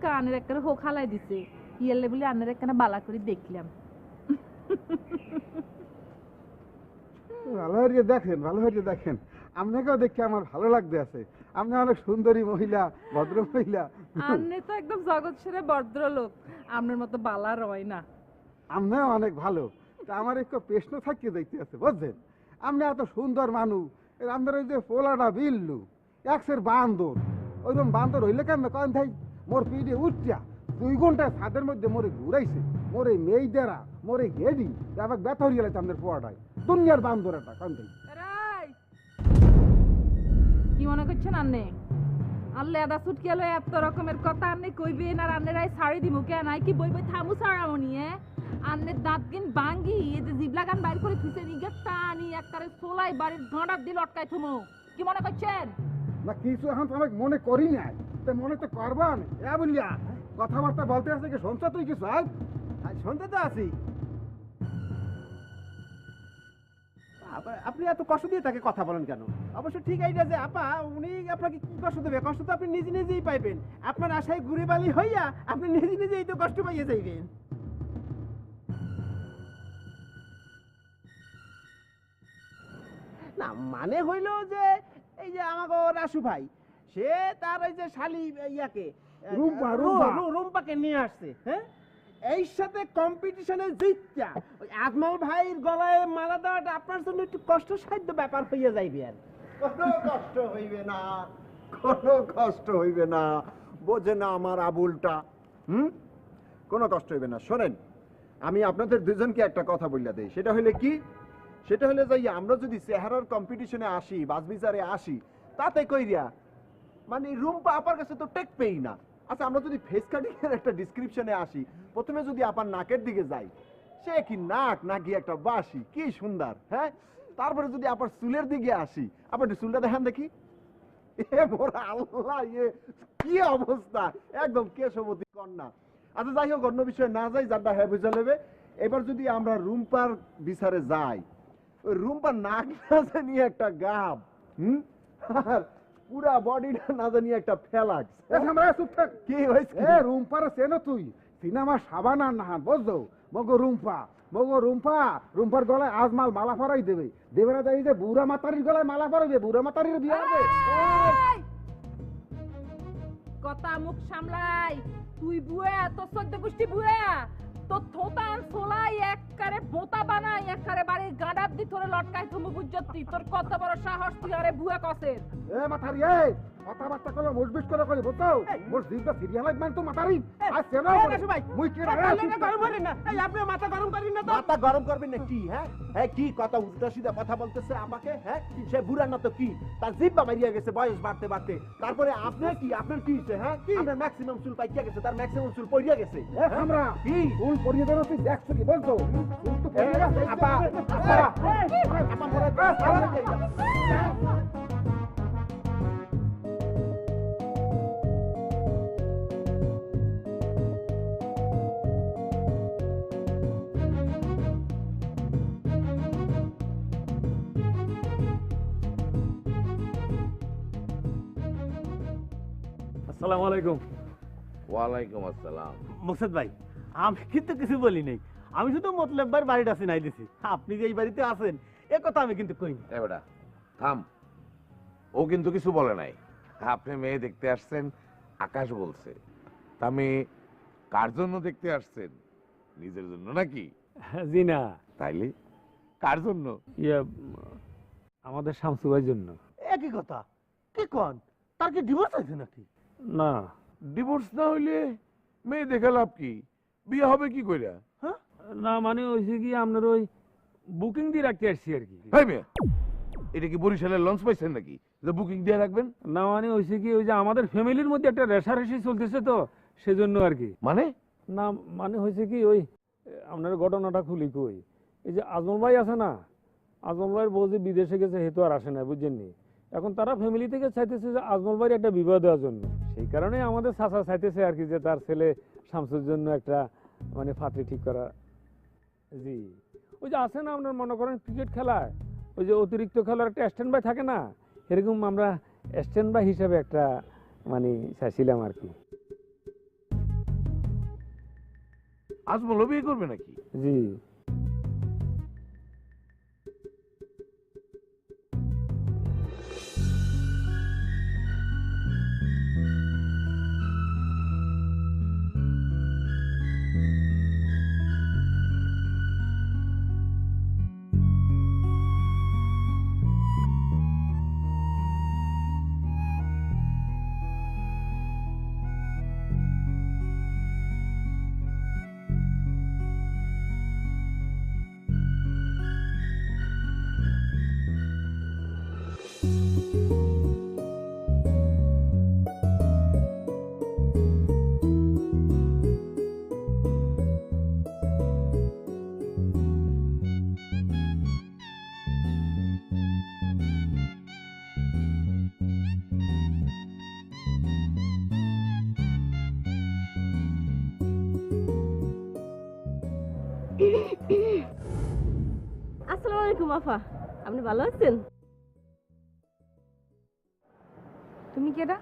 কানের একটা হোক হালাই দিছে ইয়ালে বলে আনের একটা বালা করে দেখলাম। ভালো হয়ে দেখেন, ভালো হয়ে দেখেন, আপনাকেও দেখে আমার ভালো লাগতে আছে। আপনি অনেক সুন্দরী মহিলা, ভদ্র মহিলা। আন্নে তো একদম জগৎ সেরা ভদ্রলোক, আপনার মতো বালা রয় না। আপনিও অনেক ভালো। তা আমার একটু প্রশ্ন থাকিয়ে দেখতে আছে, বুঝছেন? আপনি এত সুন্দর মানুষ, আমাদের ওই যে পোলাটা বিল্লু একসের বান্দর, ওইরকম বান্দর হইলে কেন কন ভাই মোর পিঠে উঠিয়া 2 ঘন্টা ছাদের মধ্যে মোরে ঘুরাইছে, মোরে মেয়েদেরা, মোরে গেডি আবার ব্যথা হয়ে গেছে আমাদের পোয়াটায়। দুনিয়ার বান্দর এটা কন ভাই। কি মনে করছেন আন্নে? আল্লে আদা ছুটকি এলো এত রকমের কথা আন্নে কইবেন আর আন্নেরাই শাড়ি দিমু কেন? নাই কি বই বই থামু সারামনি আন্নের দাঁত গিন ভাঙ্গি এই যে জিবলা গান বাইর করে থুইছে নিগে টানি একবারে সোলাই বাড়ির গাঁড়ার দিল অটকাই থুমু। কি মনে করছেন? না কিছু এখন তো আমাকে মনে করি নাই, তা মনে তো করবান। এ বলিয়া কথাবার্তা বলতে আছে কি শুনছ তুই কিছু? শুনতে তো আছি। আপনি এত কষ্ট দিয়ে তাকে কথা বলেন কেন? অবশ্য ঠিক আইডিয়া যে আপা উনি আপনাকে কি কষ্ট দেবে, কষ্ট তো আপনি নিজে নিজেই পাইবেন। আপনার আশায় ঘুরে বালি হইয়া আপনি নিজে নিজেই তো কষ্ট পাইয়ে যাইবেন। না মানে হইল যে এই যে আমাকে রাসু ভাই সে তার ওই যে শালি ইয়াকে রুম্পাকে নিয়ে আসছে, হ্যাঁ এই সাথে কম্পিটিশনে জিতটা ওই আজমল ভাইয়ের গলায় মালা দেওয়াটা আপনার জন্য একটু কষ্টসাধ্য ব্যাপার হইয়া যাইবে। আর কোনো কষ্ট হইবে না, কোনো কষ্ট হইবে না, বোঝে না আমার আবুলটা। কোনো কষ্ট হইবে না। শোনেন, আমি আপনাদের দুজনকে একটা কথা বললা দেই। সেটা হলে কি? সেটা হলে যাই আমরা যদি চেহারার কম্পিটিশনে আসি, বাজবিচারে আসি, তাতে কইরিয়া মানে রুম্পা আপার কাছে তো টেক পেই না। আচ্ছা আমরা যদি ফেস কাটিং এর একটা ডিসক্রিপশনে আসি, প্রথমে যদি আপার নাকের দিকে যাই, সে কি নাক নাকি একটা বাঁশি, কি সুন্দর, হ্যাঁ। তারপরে যদি আবার চুলের দিকে আসি, আবার চুলটা দেখেন দেখি, এ মোরা আল্লাহ, এ কি অবস্থা, একদম কেশবতী কন্যা। আচ্ছা যাই হোক, অন্য বিষয়ে না যাই, যারটা হ্যাঁ বুঝে নেবে। এবার যদি আমরা রুম্পার বিচারে যাই, ওই রুম্পার নাক না জানি একটা গাব, আর পুরা বডিটা না জানি একটা ফেলাক্স। কি হয়েছে? এ রুম্পার চেনো তুই? সিনেমা সাবানা না বুঝছো? মগো রুম্পা, মগো রুম্পা, রুম্পার গলায় আজমাল মালা পরাই দেবে। দেবে না যাই যে বুড়া মাতারির গলায় মালা পরাইবে, বুড়া মাতারির বিয়ে হবে। কথা মুখ সামলাই। তুই বুয়া তোর সদ্য গোষ্ঠী বুয়া তোর থোতান সোলাই এককারে বোতা বানাই এককারে বাড়ির গাঁডার দি তোরে লটকাই থুমু বুঝতি। তোর কত বড় সাহস তুই আরে বুয়া কসের? এ মাতারি, এ কথাবার্তা করলে মুজবিস করে করি বুঝছো? মোর জিভটা সিরিয়াল মান তো মাতারি। আজ চেনো ভাই মুই কি গরম করেন না, এই আপনি মাথা গরম করেন না তো। মাথা গরম করবেন না কি? হ্যাঁ হ্যাঁ, কি কথা উল্টা সিধা কথা বলতেছে আমাকে? হ্যাঁ সে বুড়া না তো কি, তার জিব্বা মারিয়া গেছে বয়স বাড়তে বাড়তে। তারপরে আপনি কি, আপনার কি হইছে? হ্যাঁ আপনার ম্যাক্সিমাম চুল পাইয়া গেছে, তার ম্যাক্সিমাম চুল পড়িয়া গেছে। আমরা কি চুল পরিয়ে দেবো তুই দেখছো কি বলছো? চুল তো পরিয়ে গেছে। আপা আপা আপা মরে আসসালামু আলাইকুম। ওয়ালাইকুম আসসালাম। মুকসেদ ভাই, আমি কিন্তু কিছু বলি নাই, আমি শুধু মতলব ভাইয়ের বাড়িটা চিনাই দিছি। আপনি যে এই বাড়িতে আছেন এ কথা আমি কিন্তু কইনি। এবারে থাম, ও কিন্তু কিছু বলে নাই। আপনি মেয়ে দেখতে আসছেন, আকাশ বলছে। তা আমি কার জন্য দেখতে আসছেন? নিজের জন্য নাকি? জি না, তাইলে কার জন্য? আমাদের শামসু ভাইয়ের জন্য। একই কথা, কি কোন? তার কি ডিভোর্স হয়েছে নাকি? না, ডিভোর্স না হইলে মেয়ে দেখা লাভ কি? বিয়ে হবে কি কইরা? না মানে হয়েছে কি আপনার ওই বুকিং দিয়ে রাখতে আসছি আর কি। ভাই মেয়ে, এটা কি বরিশালের লঞ্চ পাইছেন নাকি যে বুকিং দিয়ে রাখবেন? না মানে হয়েছে কি ওই যে আমাদের ফ্যামিলির মধ্যে একটা রেশারেশি চলতেছে তো সেজন্য আর কি। মানে? না মানে হয়েছে কি ওই আপনার ঘটনাটা খুলি কই, এই যে আজমল ভাই আছে না, আজমল ভাইয়ের বউ যে বিদেশে গেছে হেতু আর আসে না বুঝছেননি। এখন তারা ফ্যামিলি থেকে চাইতেছে যে আজমল ভাইয়ের একটা বিবাহ দেওয়ার জন্য। সেই কারণে আমাদের চাচা চাইতেছে আর কি যে তার ছেলে শামসুর জন্য একটা মানে পাত্রী ঠিক করা। জি ওই যে আছে না আপনার মনে করেন ক্রিকেট খেলায় ওই যে অতিরিক্ত খেলার একটা স্ট্যান্ড বাই থাকে না, এরকম আমরা স্ট্যান্ড বাই হিসাবে একটা মানে চাইছিলাম আর কি। আজমলও বিয়ে করবে নাকি? জি। আসসালামু আলাইকুম আফা, আপনি ভালো আছেন? তুমি কেডা?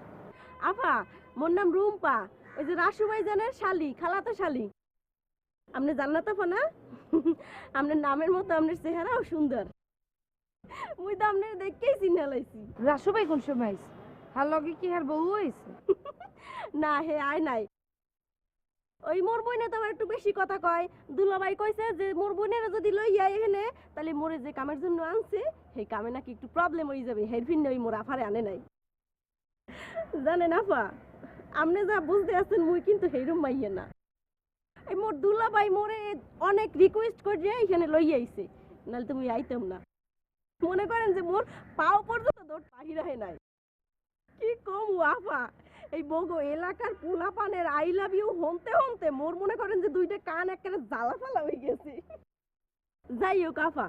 আফা, মোর নাম রুম্পা, ওই যে রাসু ভাইজানের শালি, খালাতো শালি। আপনি জান্নাত আফা না? আপনার নামের মতো আপনার চেহারাও সুন্দর। মুই তো আপনার দেখেই চিনে লাইছি। রাসু ভাই কোন সময় আইছে? হার লগে কি হার বউ হইছে? না হে আয় নাই। ওই মোর বোনে তো আমার একটু বেশি কথা কয়। দুলাভাই কইছে যে মোর বোনের যদি লই আই এখানে তাহলে মোরে যে কামের জন্য আনছে সেই কামে নাকি একটু প্রবলেম হয়ে যাবে, হেরফিন ওই মোর আফারে আনে নাই। জানেন আফা, আপনি যা বুঝতে আছেন মুই কিন্তু হেরুম মাইয়ে না। এই মোর দুলাভাই মোরে অনেক রিকোয়েস্ট করে এখানে লই আইছে, নাহলে তুমি আইতাম না। মনে করেন যে মোর পাও পর্যন্ত দৌড় বাহির হয় নাই। কি কম আফা, এই বগো এলাকার পোলাপানের আই লাভ ইউ হনতে হনতে মোর মনে করেন যে দুইটা কান একেবারে জ্বালা ফালা হয়ে গেছে। যাই হোক আফা,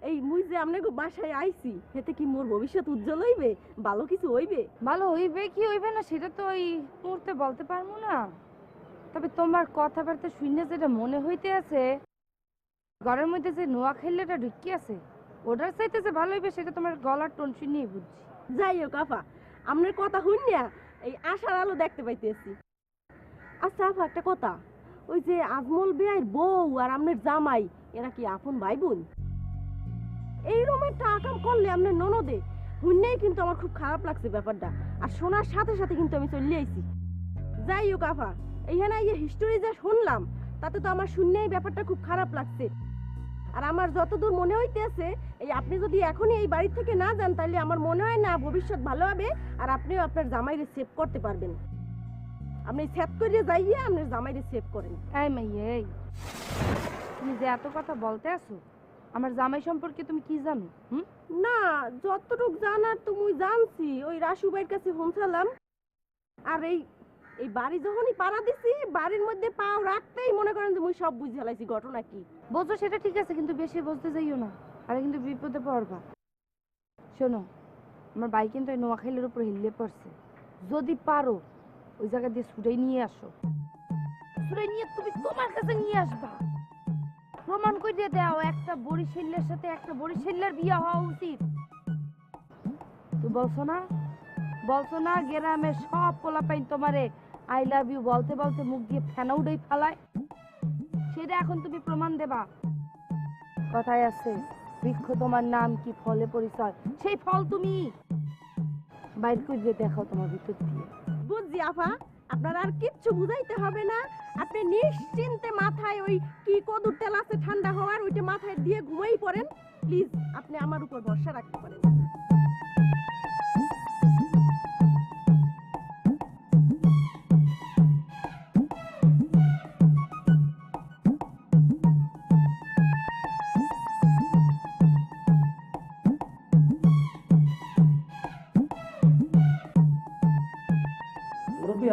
এই মুই যে আপনাকে বাসায় আইছি এতে কি মোর ভবিষ্যৎ উজ্জ্বল হইবে, ভালো কিছু হইবে? ভালো হইবে কি হইবে না সেটা তো ওই মুহূর্তে বলতে পারবো না। তবে তোমার কথাবার্তা শুনে যেটা মনে হইতে আছে, ঘরের মধ্যে যে নোয়া খেললেটা ঢুকি আছে ওটার চাইতে যে ভালো হইবে সেটা তোমার গলার টোন শুনেই বুঝছি। যাই হোক আফা, আপনার কথা শুনিয়া এই আশার আলো দেখতে পাইতেছি। আচ্ছা আফা, একটা কথা, ওই যে আজমল বেয়ার বউ আর আপনার জামাই এরা কি আপন ভাই বোন? এইরকম একটা আকাম করলে আপনার ননদে শুনলেই কিন্তু আমার খুব খারাপ লাগছে ব্যাপারটা, আর শোনার সাথে সাথে কিন্তু আমি চলে আইছি। যাই হোক আফা, এইখানে এই যে হিস্টোরি যা শুনলাম তাতে তো আমার শুনলেই ব্যাপারটা খুব খারাপ লাগছে। আর আমার যতদূর মনে হইতেছে এই আপনি যদি এখনই এই বাড়ি থেকে না যান তাহলে আমার মনে হয় না ভবিষ্যৎ ভালো হবে, আর আপনিও আপনার জামাইরে সেভ করতে পারবেন। আপনি সেভ করে যাইয়ে আপনার জামাইরে সেভ করেন। এই মাইয়ে, এই তুমি যে এত কথা বলতে আছো আমার জামাই সম্পর্কে তুমি কি জানো? না, যতটুক জানার তো মুই জানছি, ওই রাসু ভাইয়ের কাছে শুনছিলাম। আর এই এই বাড়ি যখনই পাড়া দিছি বাড়ির মধ্যে পাও রাখতেই মনে করেন যে মুই সব বুঝে ফেলাইছি ঘটনা কি। বোঝো সেটা ঠিক আছে, কিন্তু বেশি বুঝতে যাইও না, আরে কিন্তু বিপদে পড়বা। শোনো, আমার ভাই কিন্তু ওই নোয়াখালীর উপর হিল্লে পড়ছে, যদি পারো ওই জায়গা দিয়ে ছুটাই নিয়ে আসো। ছুটাই নিয়ে তুমি তোমার কাছে নিয়ে আসবা, প্রমাণ করে দাও একটা বরিশালের সাথে একটা বরিশালের বিয়ে হওয়া উচিত। তুই বলছো না গ্রামের সব পোলাপাইন তোমারে আই লাভ ইউ বলতে বলতে মুখ দিয়ে ফেনা উড়াই ফালায়, সেটা এখন তুমি প্রমাণ দেবা। কথায় আছে বৃক্ষ তোমার নাম কি ফলে পরিচয়, সেই ফল তুমি বাইর করে দেখাও তোমার ভিতর দিয়ে। বুঝছি আফা, আপনার আর কিচ্ছু বুঝাইতে হবে না। আপনি নিশ্চিন্তে মাথায় ওই কি কদুর তেল আছে ঠান্ডা হওয়ার, ওইটা মাথায় দিয়ে ঘুমাই পড়েন। প্লিজ আপনি আমার উপর ভরসা রাখতে পারেন।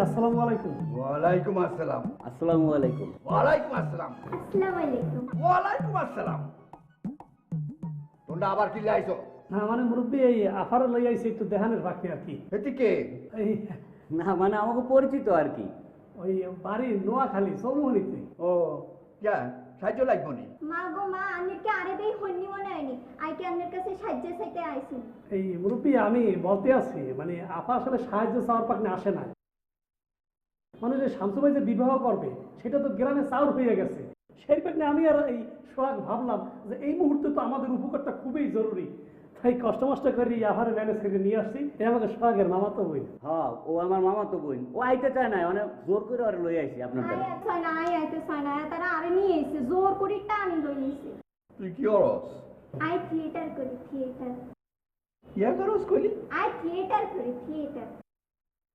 আসসালামু আলাইকুম। ওয়ালাইকুম আসসালাম। আসসালামু আলাইকুম। ওয়ালাইকুম আসসালাম। আসসালামু আলাইকুম। ওয়ালাইকুম আসসালাম। তোমরা আবার কি লাইছো? না মানে মুরব্বী এই আফার লই আইছে একটু দেহানের বাকি আর কি। এদিকে এই না মানে আমাকে পরিচিত আর কি, ওই বাড়ি নোয়াখালী চৌমুহনীতে। ও যা সাহায্য লাগবো নি। মা গো মা, আন্নেরকে আরে দেই হন্নি মনে হয়নি, আইকে আন্নের কাছে সাহায্য চাইতে আইছি। এই মুরব্বী আমি বলতে আছি মানে আফা আসলে সাহায্য চাওয়ার পাকনে আসে না। মানে যে শামসু ভাই যে বিবাহ করবে সেটা তো গ্রামে চাউর হয়ে গেছে, সেই পাকনে আমি আর এই সোহাগ ভাবলাম যে এই মুহূর্তে তো আমাদের উপকারটা খুবই জরুরি, তাই কষ্ট মষ্ট করে আভারে ম্যানেজ করে নিয়ে আসছি। এ আমাকে সোহাগের মামাতো বোন। হ্যাঁ, ও আমার মামা তো বোন, ও আইতে চায় না, অনেক জোর করে ওরে লই আইছি আপনার আই দ্বারা। আইতে না আই আইতে চাই না তারা আরে নিয়ে এসে জোর করে টানি লই এসে। তুই কি করস? আই থিয়েটার করি থিয়েটার। ইয়া করস কইলি? আই থিয়েটার করি থিয়েটার।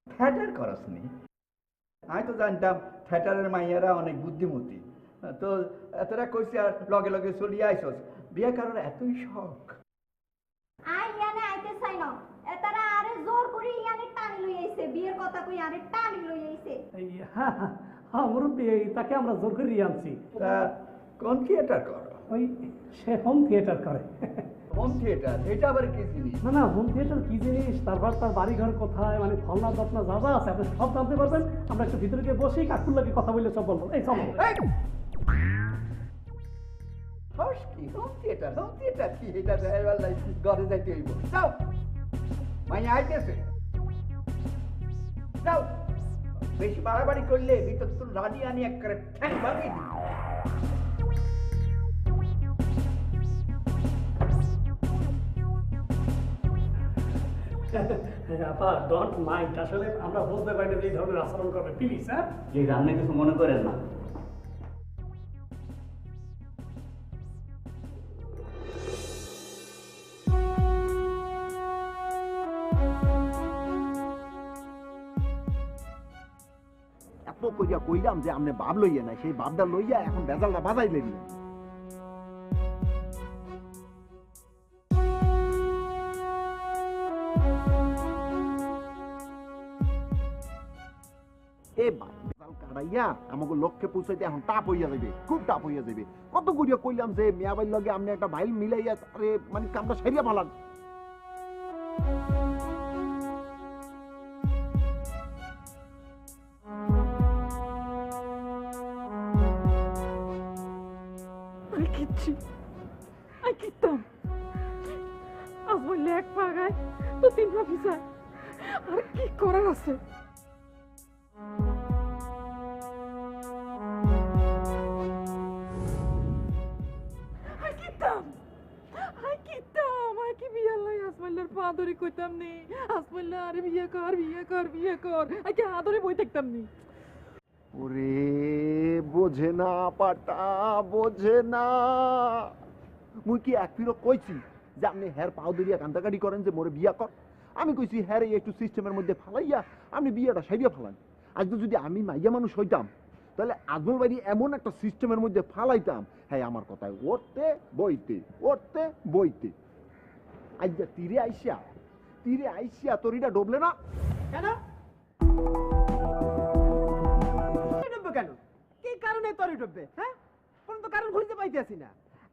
থিয়েটার করস নি? আমি তো জানতাম থিয়েটারের মাইয়ারা অনেক বুদ্ধিমতী, তো তোরা কইছি আর লগে লগে চলিয়ে আইসস, বিয়ে করার এতই শখ? আই ইয়ানে আইতে চাই না তারা আরে জোর করে ইয়ানে টানি লই এসে বিয়ের কথা কই আরে টানি লই এসে। এই হ্যাঁ হ্যাঁ হ্যাঁ মুরব্বী, তাকে আমরা জোর করে নিয়ে আনছি। তা কোন থিয়েটার কর? ওই সে হোম থিয়েটার করে। Home theatre? এটা আবার কি জিনিস? না না, হোম থিয়েটার কি জিনিস, তারপর তার বাড়ি ঘর কোথায়, মানে ফলনা দপনা যা যা আছে আপনি সব জানতে পারবেন। আমরা একটু ভিতরে গিয়ে বসেই কাকুল্লাকে কথা বললে সব বলবো। এই চলো। হস কি হোম থিয়েটার? হোম থিয়েটার কি? এটা এবার ঘরে যাইতে হইব। যাও, মাইয়া আইতেছে, যাও। বেশি বাড়াবাড়ি করলে ভিতর তোর রানি আনি এক করে ঠ্যাং ভাঙিয়ে দিই। আপা ডোন্ট মাইন্ড, আসলে আমরা বুঝতে পারি না যে এই ধরনের আচরণ করবে, প্লিজ। হ্যাঁ, যে আপনি কিছু মনে করেন না। এত কইয়া কইলাম যে আপনি ভাব লইয়া না, সেই ভাবটা লইয়া এখন বেজালটা বাজাইলেন। এ বেজাল কাটাইয়া আমাকে লক্ষ্যে পৌঁছাইতে এখন টাপ হইয়া যাবে, খুব টাপ হইয়া যাবে। কত করিয়া কইলাম যে মেয়া বাইর লগে আপনি একটা ভাইল মিলাইয়া আরে মানে কামটা সেরিয়া ফালান। আই কিতাম আজ বললে এক পাগায় তো তিন পা পিছায়, আর কি করার আছে? আই কিতাম আই কি বিয়া লাই আসমাইলার পা ধরে কইতাম নি, আসমাইলা আরে বিয়ে কর বিয়ে কর বিয়ে কর, আই কি হাত ধরে বই থাকতাম নি। ওরে বোঝে না পাটা, বোঝে না। মুই কি এক ফিরো কইছি যে আপনি হের পাও ধরিয়া কান্দাকাটি করেন যে মোরে বিয়া কর? আমি কইছি হ্যাঁ একটু সিস্টেমের মধ্যে ফালাইয়া আপনি বিয়েটা সাইরিয়া ফালান। আজকে যদি আমি মাইয়া মানুষ হইতাম তাহলে আজমল বাড়ি এমন একটা সিস্টেমের মধ্যে ফালাইতাম, হ্যাঁ আমার কথায় উঠতে বইতে উঠতে বইতে। আজ তীরে আইসিয়া তরিটা ডুবলে না কেন ডুববে? কেন কি কারণে তরি ডুববে? হ্যাঁ, কোন তো কারণ খুঁজতে পাইতেছি না।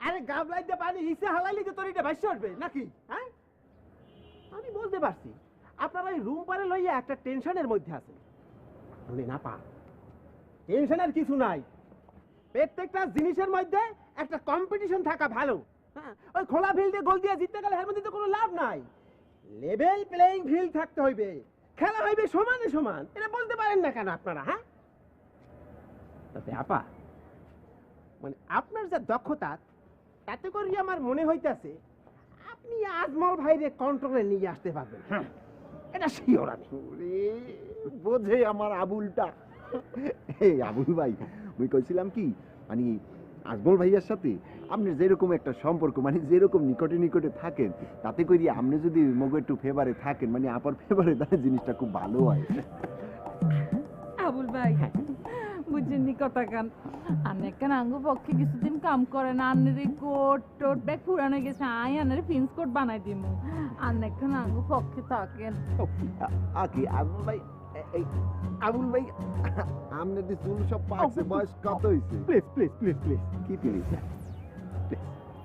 আরে গাবলাইতে পানি হিসে হালাইলে যে তরিটা ভাসে উঠবে নাকি? হ্যাঁ, আমি বলতে পারছি আপনারা ওই রুম পারে লইয়া একটা টেনশনের মধ্যে আছে। বলে না পা, টেনশনের কিছু নাই। প্রত্যেকটা জিনিসের মধ্যে একটা কম্পিটিশন থাকা ভালো। হ্যাঁ, ওই খোলা ফিল্ডে গোল দিয়ে জিততে গেলে এর মধ্যে তো কোনো লাভ নাই। লেভেল প্লেইং ফিল্ড থাকতে হইবে, খেলা হইবে সমানে সমান। এটা বলতে পারেন না কেন আপনারা? হ্যাঁ, তাতে আপা মানে আপনার যা দক্ষতা তাতে করে আমার মনে হইতাছে আপনি আজমল ভাইরে কন্ট্রোলে নিয়ে আসতে পারবেন। হ্যাঁ, এটা শিওর আমি। বোঝে আমার আবুলটা। এই আবুল ভাই, আমি কইছিলাম কি মানে আজমল ভাইয়ার সাথে আপনি যেরকম একটা সম্পর্ক, মানে যেরকম নিকটে নিকটে থাকেন, তাতে করি আপনি যদি মগো একটু ফেভারে থাকেন, মানে আপার ফেভারে, তাহলে জিনিসটা খুব ভালো হয়। আবুল ভাই বুঝছেন কথা কান আনে কেন আঙ্গু পক্ষে কিছুদিন কাম করে না, আন্নের কোট টোট ব্যাগ পুরানো গেছে, আই আন্নের প্রিন্স কোট বানাই দিমু, আনে কেন আঙ্গু পক্ষে থাকেন। আকি আবুল ভাই, এই আবুল ভাই আমনে দি চুল সব পাকছে, বয়স কত হইছে? প্লিজ প্লিজ প্লিজ প্লিজ কি প্লিজ?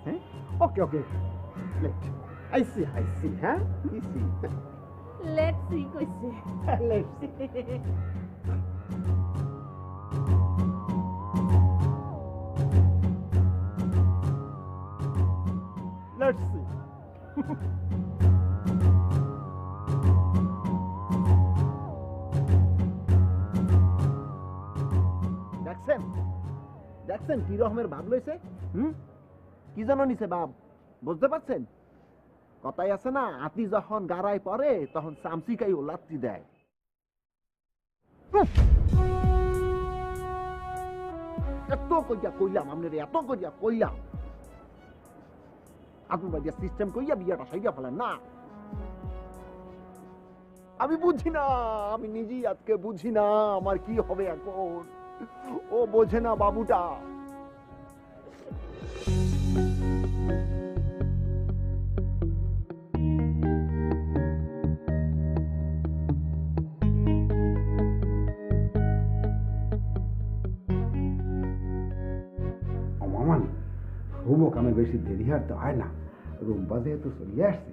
হ্যাঁ, ওকে ওকে, আই সি হ্যাঁ, ইসি লেটস সি কইছে, লেটস সি। Let's see. দেখছেন দেখছেন কি রকমের ভাব লইছে? কি যেন নিছে ভাব, বুঝতে পারছেন? কথাই আছে না, হাতি যখন গাড়ায় পড়ে তখন চামচিকাই ও লাত্তি দেয়। এত কইয়া কইলাম আপনার, এত কইয়া কইলাম আপনি বাড়িয়া সিস্টেম কইয়া বিয়াটা সাইয়া ফেলেন না। আমি বুঝি না, আমি নিজেই আজকে বুঝি না আমার কি হবে এখন। ও বোঝে না বাবুটা। মামানি শুভ কামে বেশি দেরি আর তো হয় না। রুম্পা যেহেতু চলিয়ে আসছে,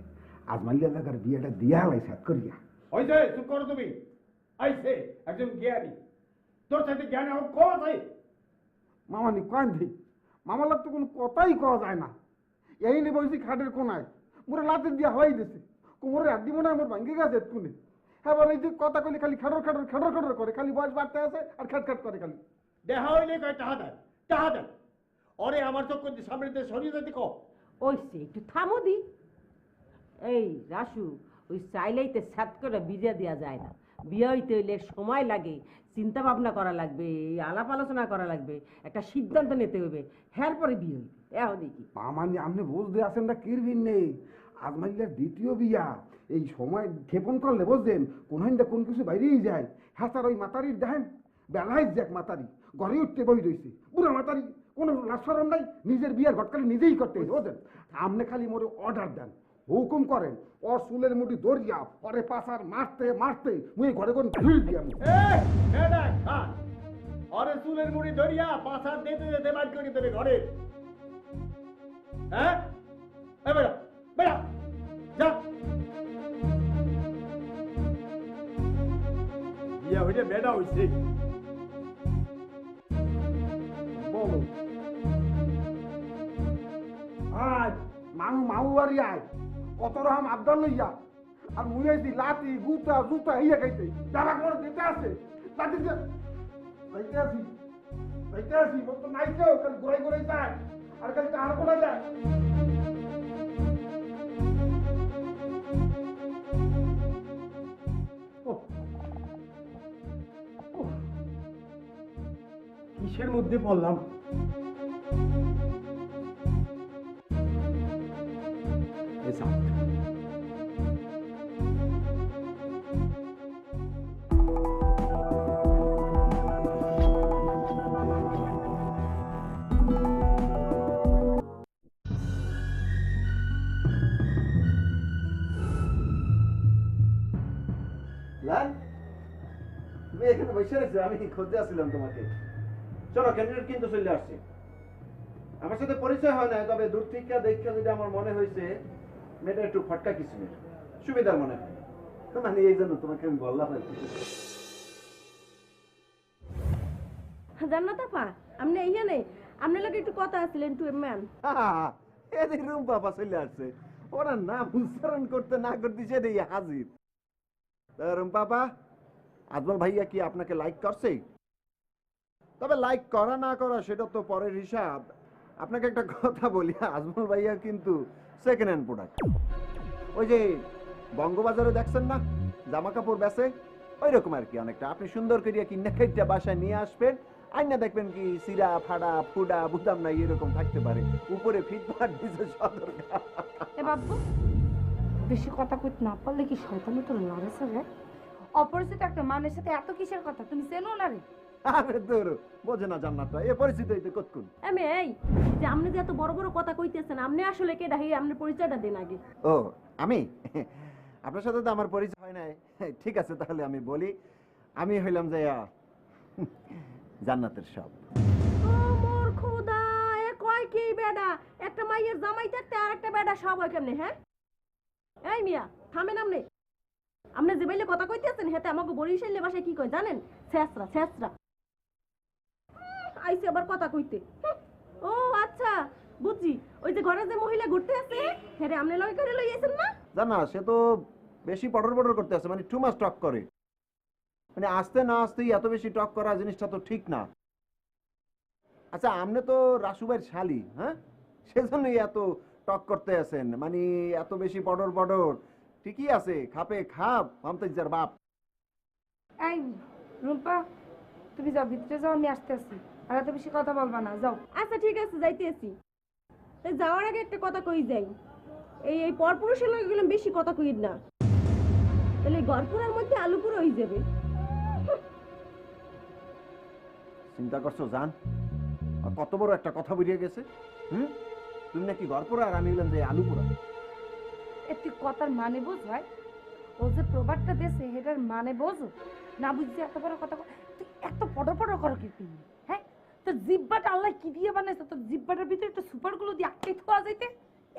আজমালি এলাকার বিয়েটা দিয়া হালাই সাত করিয়া। হইছে, চুপ করো তুমি। আইছে একজন জ্ঞানী, তোর সাথে জ্ঞান আমার কম আছে। মামানি কয়েন দিই, মামালার তো কোনো কথাই কওয়া যায় না। এই নিয়ে বলছি খাটের কোনায় মোরে লাতের দিয়ে হালাই দিছে, কোমরে আড্ডি মনে হয় আমার ভাঙ্গে গেছে এক্ষুনি। এবার এই যে কথা কইলে খালি খাটর খাটর খাটর খাটর করে, খালি বয়স বাড়তে আছে আর খাট খাট করে খালি। দেখা হইলে কয় টাহা দেন, টাহা দেন। ওরে আমার চোখ করতে সামনে দিয়ে সরিয়ে যেতে কো। ওইসে একটু থামো দি। এই রাসু, ওই চাইলেইতে সাত করে বিজা দেওয়া যায় না। বিয়ে হইতে হইলে সময় লাগে, চিন্তা ভাবনা করা লাগবে, আলাপ আলোচনা করা লাগবে, একটা সিদ্ধান্ত নিতে হবে, হ্যার পরে বিয়ে হইবে। এও দেখি মামানি আপনি বুঝতে আছেন না কিরবিন নেই, আজমালিয়ার দ্বিতীয় বিয়া। এই সময় ক্ষেপণ করলে বুঝছেন কোন কোন কিছু বাইরেই যায়। হ্যাঁ স্যার, ওই মাতারির দেখেন বেলায় যাক মাতারি ঘরে উঠতে বই রয়েছে, বুড়া মাতারি কোনো লাশরম নাই, নিজের বিয়ার ঘটকালে নিজেই করতে হয়েছে বুঝছেন। আপনি খালি মোরে অর্ডার দেন, হুকুম করেন, ওর চুলের মুঠি দরিয়া পরে পাশার মারতে মারতে মুই ঘরে কোন ভিড় দিয়া আরে চুলের মুড়ি ধরিয়া পাশা দিতে দিতে বাদ করে দেবে ঘরে। হ্যাঁ বেড়া বেড়া যা। বিয়া হইলে বেড়া হইছে। বলো আজ মামু মামু বাড়ি আয়, কত রকম আবদার লইয়া আর মুই আইছি লাতি গুতা জুতা ইয়ে খাইতে। যারা কোনো দিতে আছে লাতি যাইতে আসি যাইতে আসি, মোর তো নাই কেউ, খালি ঘুরাই ঘুরাই যায় আর খালি টাহার কোনা যায়। কিসের মধ্যে পড়লাম? তুমি এখানে বসে রয়েছো, আমি খুঁজতে আসছিলাম তোমাকে। চলো, ক্যান্ডিডেট কিন্তু চলে আসছে। আমার সাথে পরিচয় হয় না, তবে দূর থেকে দেখে যেটা আমার মনে হয়েছে মেয়েটা একটু ফটকা কিসিমের, সুবিধার মনে হয়। মানে এই জন্য তোমাকে আমি বললাম আর কি। জান্নাত আপা, আপনি এইখানে আপনার লগে একটু কথা আছিলেন টু ম্যান। এদিকে রুম বাবা চলে আসছে, ওরা নাম উচ্চারণ করতে না করতে সেটাই হাজির। রুম বাবা, আজমল ভাইয়া কি আপনাকে লাইক করছে? তবে লাইক করা না করা সেটা তো পরের হিসাব। আপনাকে একটা কথা বলি, আজমল ভাইয়া কিন্তু সেকেন্ড হ্যান্ড প্রোডাক্ট। ওই যে বঙ্গবাজারে দেখছেন না জামা কাপড় বেচে, ওই রকম আর কি অনেকটা। আপনি সুন্দর করিয়া কিনে খেটটা বাসায় নিয়ে আসবেন, আইনা দেখবেন কি সিরা ফাড়া ফুডা বুতাম না এরকম থাকতে পারে, উপরে ফিটফাট নিচে সদর। এ বাবু, বেশি কথা কইতে না পারলে কি শয়তানি তোর লাগে রে? অপরিচিত একটা মানুষের সাথে এত কিসের কথা, তুমি চেনো না রে? আরে দূর, বোঝে না জান্নাতটা, এ পরিচিত হইতে কতক্ষণ। আমি এই যে আপনি যে এত বড় বড় কথা কইতেছেন, আপনি আসলে কে ডাহি আপনার পরিচয়টা দেন আগে। ও আমি, আপনার সাথে তো আমার পরিচয় হয় নাই। ঠিক আছে, তাহলে আমি বলি, আমি হইলাম যে জান্নাতের সব। ও মোর খোদা, এ কয় কি বেডা? একটা মাইয়ের জামাই থাকতে আর একটা বেডা সব হয় কেমনে? হ্যাঁ এই মিয়া থামেন আপনি। আপনি যে বাইলে কথা কইতেছেন হেতে আমাকে বরিশালের ভাষায় কি কয় জানেন? ছেসরা ছেসরা। আইছে আবার কথা কইতে। ও আচ্ছা বুঝছি, ওই যে ঘরে যে মহিলা ঘুরতে আছে হেরে আপনি লয় করে লই আইছেন না? জানা, সে তো বেশি পটর পটর করতে আছে, মানে টু মাস টক করে। মানে আসতে না আসতেই এত বেশি টক করা জিনিসটা তো ঠিক না। আচ্ছা আপনি তো রাসু ভাইয়ের শালি, হ্যাঁ, সেজন্যই এত টক করতে আছেন, মানে এত বেশি বড়র বড়র। ঠিকই আছে, খাপে খাপ মমতাজের বাপ। এই রুম্পা, তুমি যাও ভিতরে যাও, আমি আসতে আসি। আর এত বেশি কথা বলবা না, যাও। আচ্ছা ঠিক আছে, যাইতেছি। তাই যাওয়ার আগে একটা কথা কই যাই, এই পরপুরুষের লগে গেলাম বেশি কথা কই না, তাহলে গড়পুরার মধ্যে আলু পুরো হয়ে যাবে। চিন্তা করছো জান, আর কত বড় একটা কথা বেরিয়ে গেছে। তুমি নাকি গড়পুরা আর আমি বললাম যে আলুপুরা। তুই কথার মানে বোঝ ভাই, ও যে প্রবাদটা দেশে হেটার মানে বোঝো না, বুঝছি এত বড় কথা তুই এত পড়ো পড়ো করো কি তুমি? হ্যাঁ, তোর জিব্বাটা আল্লাহ কি দিয়ে বানাইছে? তোর জিব্বাটার ভিতরে একটু সুপারগুলো দিয়ে আটকে থোয়া যাইতে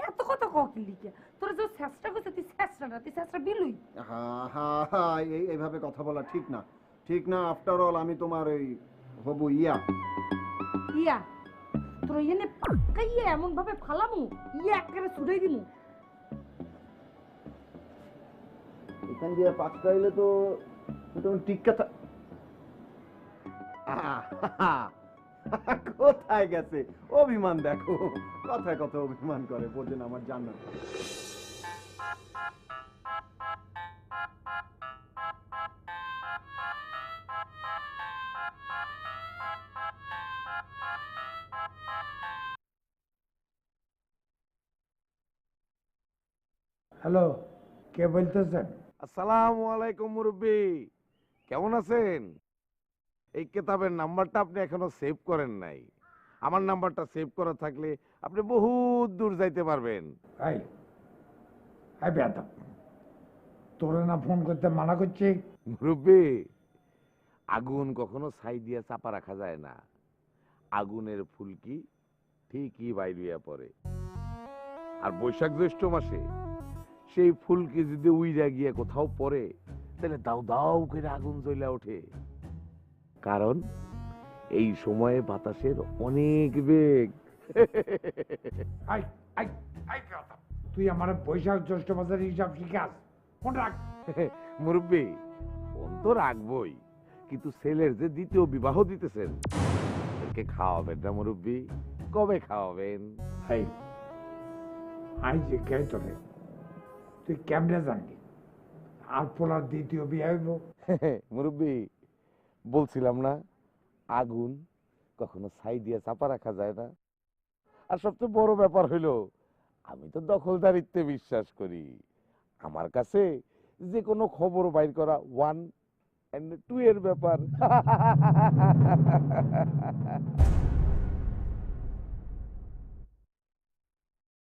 এত কথা কি লিখে? তোরা যে চেষ্টা করছে, তুই চেষ্টা না, তুই চেষ্টা বিলুই। হ্যাঁ হ্যাঁ হ্যাঁ, এইভাবে কথা বলা ঠিক না, ঠিক না। আফটার অল আমি তোমার ওই হবু ইয়া। ইয়া তোর এনে পাকাইয়ে এমন ভাবে ফালামু, ইয়া একেবারে ছুড়াই দিমু। এখান দিয়ে পাঁচটাইলে তো টিক্কা কোথায় গেছে অভিমান, দেখো কথায় কথা অভিমান করে, বোঝেন আমার জান্নাত। হ্যালো, কে বলতেছেন? আসসালামু আলাইকুম মুরব্বি, কেমন আছেন? এই কিতাবের নাম্বারটা আপনি এখনো সেভ করেন নাই। আমার নাম্বারটা সেভ করা থাকলে আপনি বহুত দূর যাইতে পারবেন। বেয়াদব, তোরে না ফোন করতে মানা করছি? মুরব্বি, আগুন কখনো ছাই দিয়ে চাপা রাখা যায় না। আগুনের ফুলকি ঠিকই বাইরিয়া পড়ে। আর বৈশাখ জ্যৈষ্ঠ মাসে সেই ফুলকি যদি উইরা গিয়ে কোথাও পড়ে, তাহলে দাও দাও করে আগুন জ্বলে ওঠে। কারণ এই সময়ে বাতাসের অনেক বেগ। তুই আমার বৈশাখ জ্যৈষ্ঠ মাসের হিসাব শিখাস? ফোন রাখ। মুরব্বি, ফোন তো রাখবই, কিন্তু ছেলের যে দ্বিতীয় বিবাহ দিতেছেন, একে খাওয়াবেন না মুরব্বি? কবে খাওয়াবেন? আই যে কে তোরে, তুই কেমনে জানবি আর পোলার দ্বিতীয় বিয়ে হইব? মুরব্বি, বলছিলাম না আগুন কখনো ছাই দিয়ে চাপা রাখা যায় না। আর সবচেয়ে বড় ব্যাপার হইলো, আমি তো দখলদারিত্বে বিশ্বাস করি। আমার কাছে যে কোনো খবর বাইর করা 1 and 2 এর ব্যাপার।